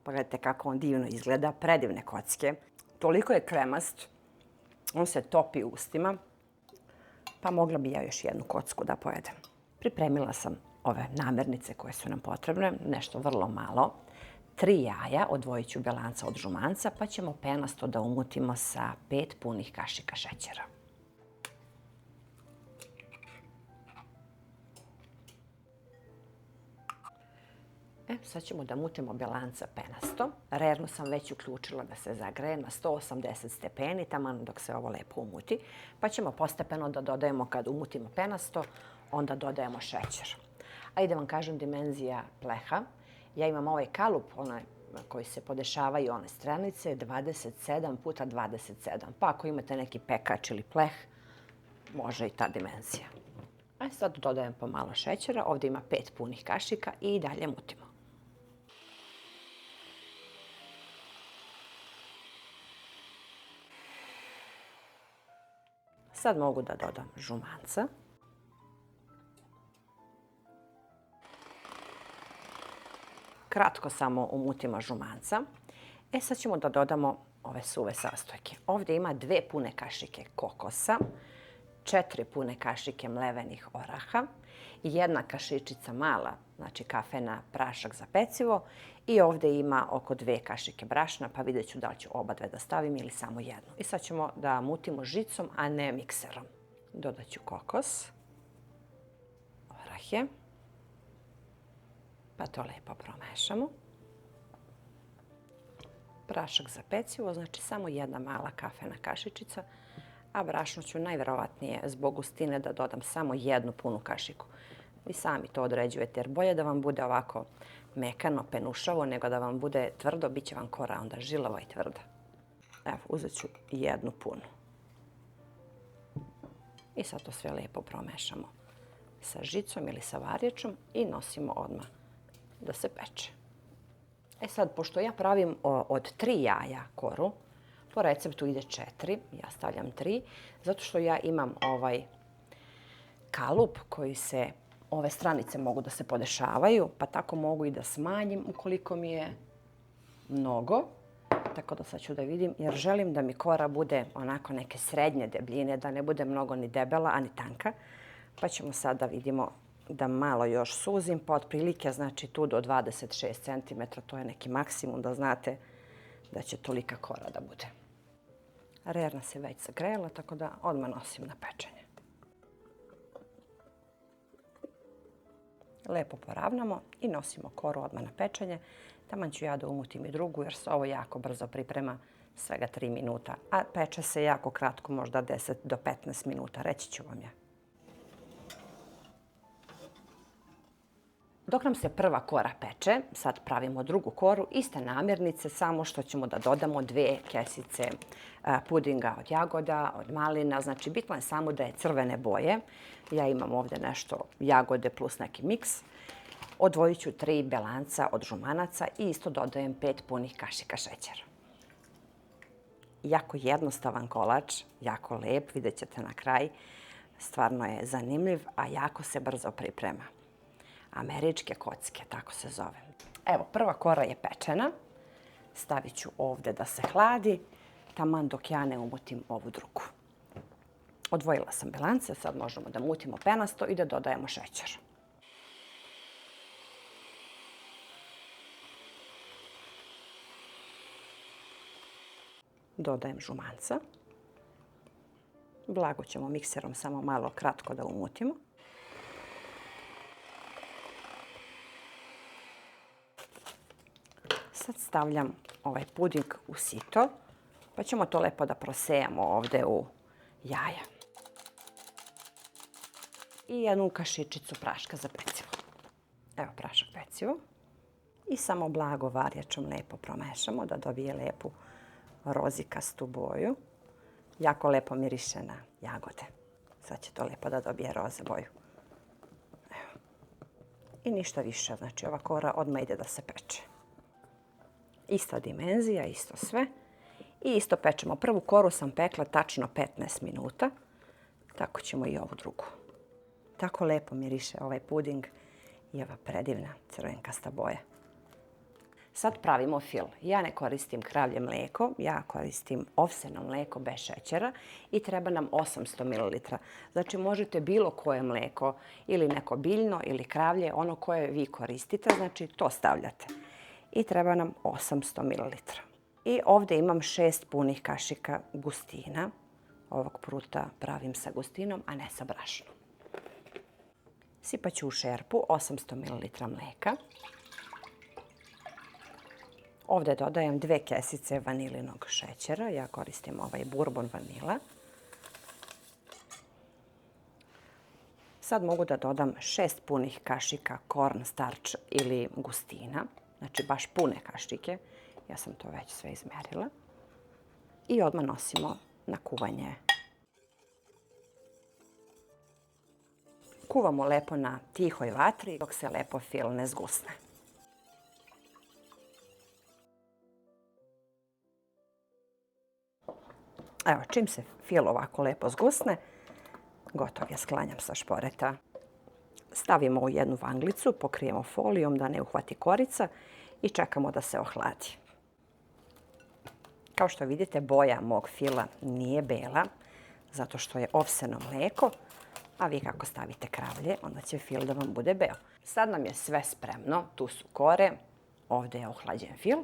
Pogledajte kako on divno izgleda, predivne kocke. Toliko je kremast, on se topi u ustima, pa mogla bi ja još jednu kocku da pojedem. Pripremila sam ove namirnice koje su nam potrebne, nešto vrlo malo. 3 jaja, odvojit ću belanca od žumanca, pa ćemo penasto da umutimo sa 5 punih kašika šećera. Sad ćemo da mutimo belanca penasto. Rernu sam već uključila da se zagreje na 180 stepeni, taman dok se ovo lepo umuti. Pa ćemo postepeno da dodajemo, kad umutimo penasto, onda dodajemo šećer. A i da vam kažem dimenzija pleha. Ja imam ovaj kalup, onaj koji se podešavaju one stranice, 27 puta 27. Pa ako imate neki pekač ili pleh, može i ta dimenzija. A sad dodajem pomalo šećera. Ovdje ima 5 punih kašika i dalje mutimo. Sad mogu da dodam žumanca. Kratko samo umutimo žumanca. Sad ćemo da dodamo ove suve sastojke. Ovdje ima 2 pune kašike kokosa, 4 pune kašike mlevenih oraha i 1 kašičica mala, znači kafena prašak za pecivo. I ovdje ima oko 2 kašike brašna, pa vidjet ću da li ću oba dve da stavim ili samo jednu. I sad ćemo da mutimo žicom, a ne mikserom. Dodat ću kokos, orahe, pa to lepo promešamo. Prašak za pecivo, znači samo 1 mala kafena kašičica, a brašno ću najverovatnije zbog gustine da dodam samo 1 punu kašiku. Vi sami to određujete jer bolje da vam bude ovako mekano, penušavo, nego da vam bude tvrdo, bit će vam kora onda žilava i tvrda. Evo, uzet ću 1 punu. I sad to sve lijepo promešamo sa žicom ili sa varjačom i nosimo odmah da se peče. Sad, pošto ja pravim od 3 jaja koru, po receptu ide 4, ja stavljam 3, zato što ja imam ovaj kalup koji se, ove stranice mogu da se podešavaju, pa tako mogu i da smanjim ukoliko mi je mnogo. Tako da sad ću da vidim, jer želim da mi kora bude onako neke srednje debljine, da ne bude mnogo ni debela, ani tanka. Pa ćemo sad da vidimo da malo još suzim, pa otprilike znači tu do 26 cm, to je neki maksimum da znate da će tolika kora da bude. Rerna se već zagrela, tako da odmah nosim na pečenje. Lepo poravnamo i nosimo koru odmah na pečenje. Taman ću ja da umutim i drugu jer se ovo jako brzo priprema, svega 3 minuta. A peče se jako kratko, možda 10 do 15 minuta, reći ću vam ja. Dok nam se prva kora peče, sad pravimo drugu koru, iste namirnice, samo što ćemo da dodamo 2 kesice pudinga od jagoda, od malina. Znači, bitno je samo da je crvene boje. Ja imam ovdje nešto jagode plus neki miks. Odvojit ću 3 belanca od žumanaca i isto dodajem 5 punih kašika šećera. Jako jednostavan kolač, jako lep, vidjet ćete na kraj. Stvarno je zanimljiv, a jako se brzo priprema. Američke kocke, tako se zove. Evo, prva kora je pečena. Stavit ću ovdje da se hladi, taman dok ja ne umutim ovu drugu. Odvojila sam belance, sad možemo da mutimo penasto i da dodajemo šećer. Dodajem žumanca. Blago ćemo mikserom samo malo kratko da umutimo. Sad stavljam ovaj puding u sito, pa ćemo to lepo da prosejamo ovdje u jaja. I 1 kašičicu praška za pecivo. Evo prašak pecivo. I samo blago varjačom lepo promešamo da dobije lepu rozikastu boju. Jako lepo miriše na jagode. Sad će to lepo da dobije roze boju. Evo. I ništa više, znači ova kora odmah ide da se peče. Ista dimenzija, isto sve. I isto pečemo. Prvu koru sam pekla tačno 15 minuta. Tako ćemo i ovu drugu. Tako lepo miriše ovaj puding i ova predivna crvenkasta boja. Sad pravimo fil. Ja ne koristim kravlje mlijeko, ja koristim ovseno mlijeko bez šećera i treba nam 800 ml. Znači možete bilo koje mlijeko ili neko biljno ili kravlje, ono koje vi koristite, znači to stavljate. I treba nam 800 ml. I ovdje imam 6 punih kašika gustina. Ovog pruta pravim sa gustinom, a ne sa brašnom. Sipat ću u šerpu 800 ml mlijeka. Ovdje dodajem 2 kesice vanilinog šećera. Ja koristim ovaj bourbon vanila. Sad mogu da dodam 6 punih kašika corn starch ili gustina. Znači baš pune kašike. Ja sam to već sve izmerila. I odmah nosimo na kuvanje. Kuvamo lepo na tihoj vatri dok se lepo fil ne zgusne. Evo, čim se fil ovako lepo zgusne, gotov je, sklanjam sa šporeta. Stavimo u jednu vanglicu, pokrijemo folijom da ne uhvati korica i čekamo da se ohladi. Kao što vidite, boja mog fila nije bela, zato što je ovseno mlijeko, a vi kako stavite kravlje, onda će fil da vam bude beo. Sad nam je sve spremno, tu su kore, ovdje je ohlađen fil,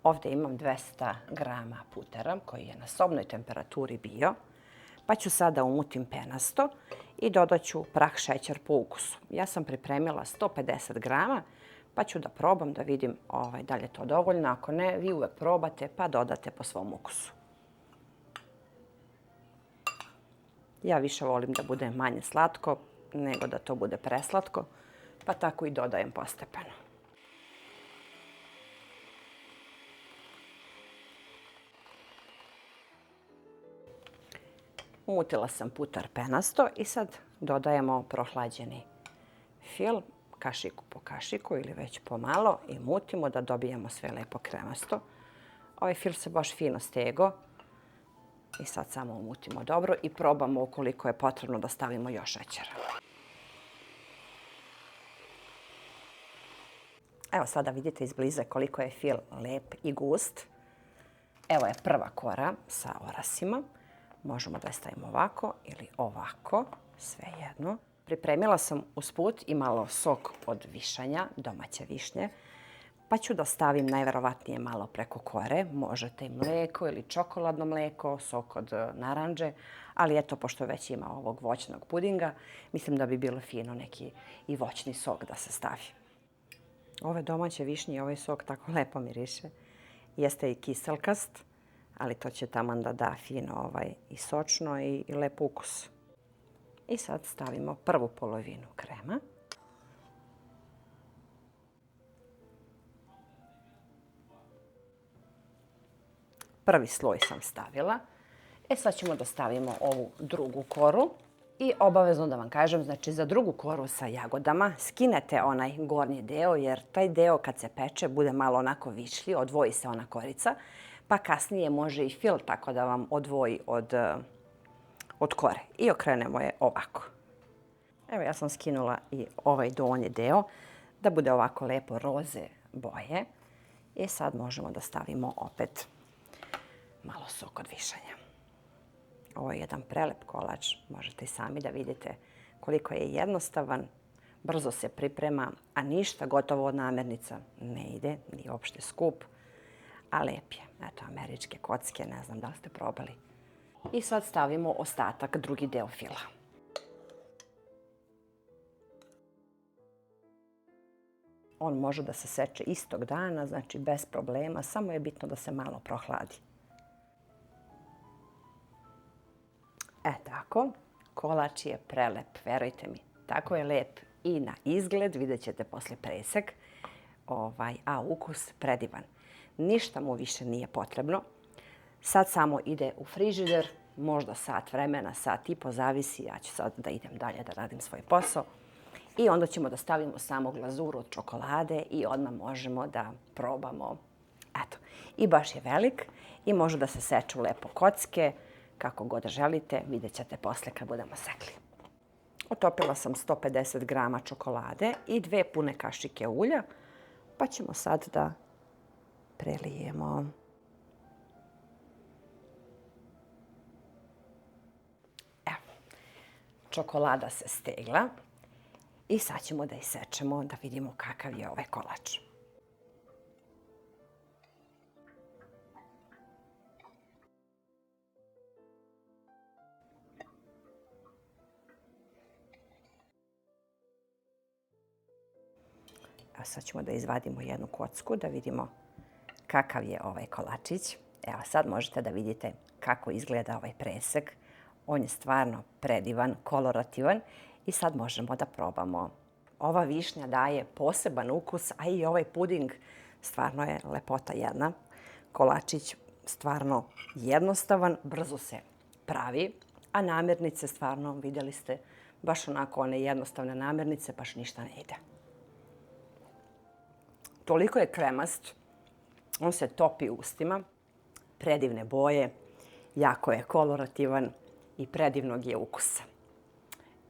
ovdje imam 200 grama putera koji je na sobnoj temperaturi bio, pa ću sada umutim penasto i dodat ću prah šećer po ukusu. Ja sam pripremila 150 grama, pa ću da probam da vidim da li je to dovoljno. Ako ne, vi uvek probate pa dodate po svom ukusu. Ja više volim da bude manje slatko nego da to bude preslatko, pa tako i dodajem postepeno. Umutila sam putar penasto i sad dodajemo prohlađeni fil, kašiku po kašiku ili već pomalo i mutimo da dobijemo sve lepo kremasto. Ovaj fil se baš fino stego i sad samo umutimo dobro i probamo ukoliko je potrebno da stavimo još šećera. Evo sada vidite izbliza koliko je fil lep i gust. Evo je prva kora sa orasima. Možemo da je stavimo ovako ili ovako, svejedno. Pripremila sam usput i malo sok od višanja, domaće višnje, pa ću da stavim najverovatnije malo preko kore. Možete i mlijeko ili čokoladno mlijeko, sok od naranđe, ali eto, pošto već ima ovog voćnog pudinga, mislim da bi bilo fino neki i voćni sok da se stavi. Ove domaće višnje i ovaj sok tako lepo miriše. Jeste i kiselkast, ali to će taman da da fino i sočno i lep ukus. I sad stavimo prvu polovinu krema. Prvi sloj sam stavila. Sad ćemo da stavimo ovu drugu koru. I obavezno da vam kažem, znači za drugu koru sa jagodama skinete onaj gornji deo, jer taj deo kad se peče bude malo onako višlji, odvoji se ona korica, pa kasnije može i fil tako da vam odvoji od kore. I okrenemo je ovako. Evo ja sam skinula i ovaj donji deo da bude ovako lepo roze boje. I sad možemo da stavimo opet malo sok od višanja. Ovo je jedan prelep kolač. Možete i sami da vidite koliko je jednostavan, brzo se priprema, a ništa gotovo od namirnica ne ide, nije uopšte skup, a lep je. Eto, američke kocke, ne znam da li ste probali. I sad stavimo ostatak, drugi deo fila. On može da se seče istog dana, znači bez problema, samo je bitno da se malo prohladi. Tako, kolač je prelep, verujte mi. Tako je lep i na izgled, vidjet ćete posle presek, a ukus predivan. Ništa mu više nije potrebno. Sad samo ide u frižider, možda sat vremena, sat i po, zavisi. Ja ću sad da idem dalje da radim svoj posao. I onda ćemo da stavimo samo glazuru od čokolade i odmah možemo da probamo. Eto, i baš je velik i može da se seču lepo kocke, kako god želite, vidjet ćete posle kad budemo sekli. Otopila sam 150 grama čokolade i 2 pune kašike ulja, pa ćemo sad da prelijemo. Evo, čokolada se stegla i sad ćemo da isečemo da vidimo kakav je ovaj kolač. A sad ćemo da izvadimo jednu kocku da vidimo kakav je ovaj kolačić. Evo sad možete da vidite kako izgleda ovaj presek. On je stvarno predivan, kolorativan i sad možemo da probamo. Ova višnja daje poseban ukus, a i ovaj puding stvarno je lepota jedna. Kolačić stvarno jednostavan, brzo se pravi, a namirnice stvarno, vidjeli ste, baš onako one jednostavne namirnice, baš ništa ne ide. Toliko je kremast, on se topi u ustima, predivne boje, jako je kolorativan i predivnog je ukusa.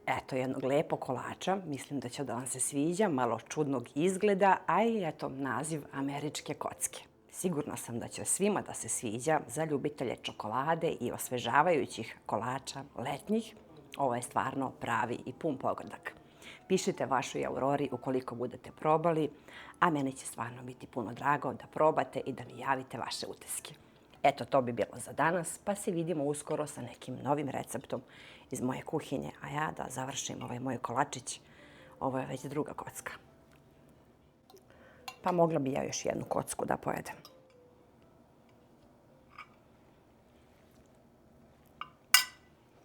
Eto jednog lepog kolača, mislim da će da vam se sviđa, malo čudnog izgleda, a i eto naziv američke kocke. Sigurna sam da će svima da se sviđa za ljubitelje čokolade i osvežavajućih kolača letnjih. Ovo je stvarno pravi i pun pogodak. Pišite vašoj Aurori ukoliko budete probali, a meni će stvarno biti puno drago da probate i da mi javite vaše utiske. Eto, to bi bilo za danas, pa se vidimo uskoro sa nekim novim receptom iz moje kuhinje, a ja da završim ovaj moj kolačić. Ovo je već druga kocka. Pa mogla bi ja još jednu kocku da pojedem.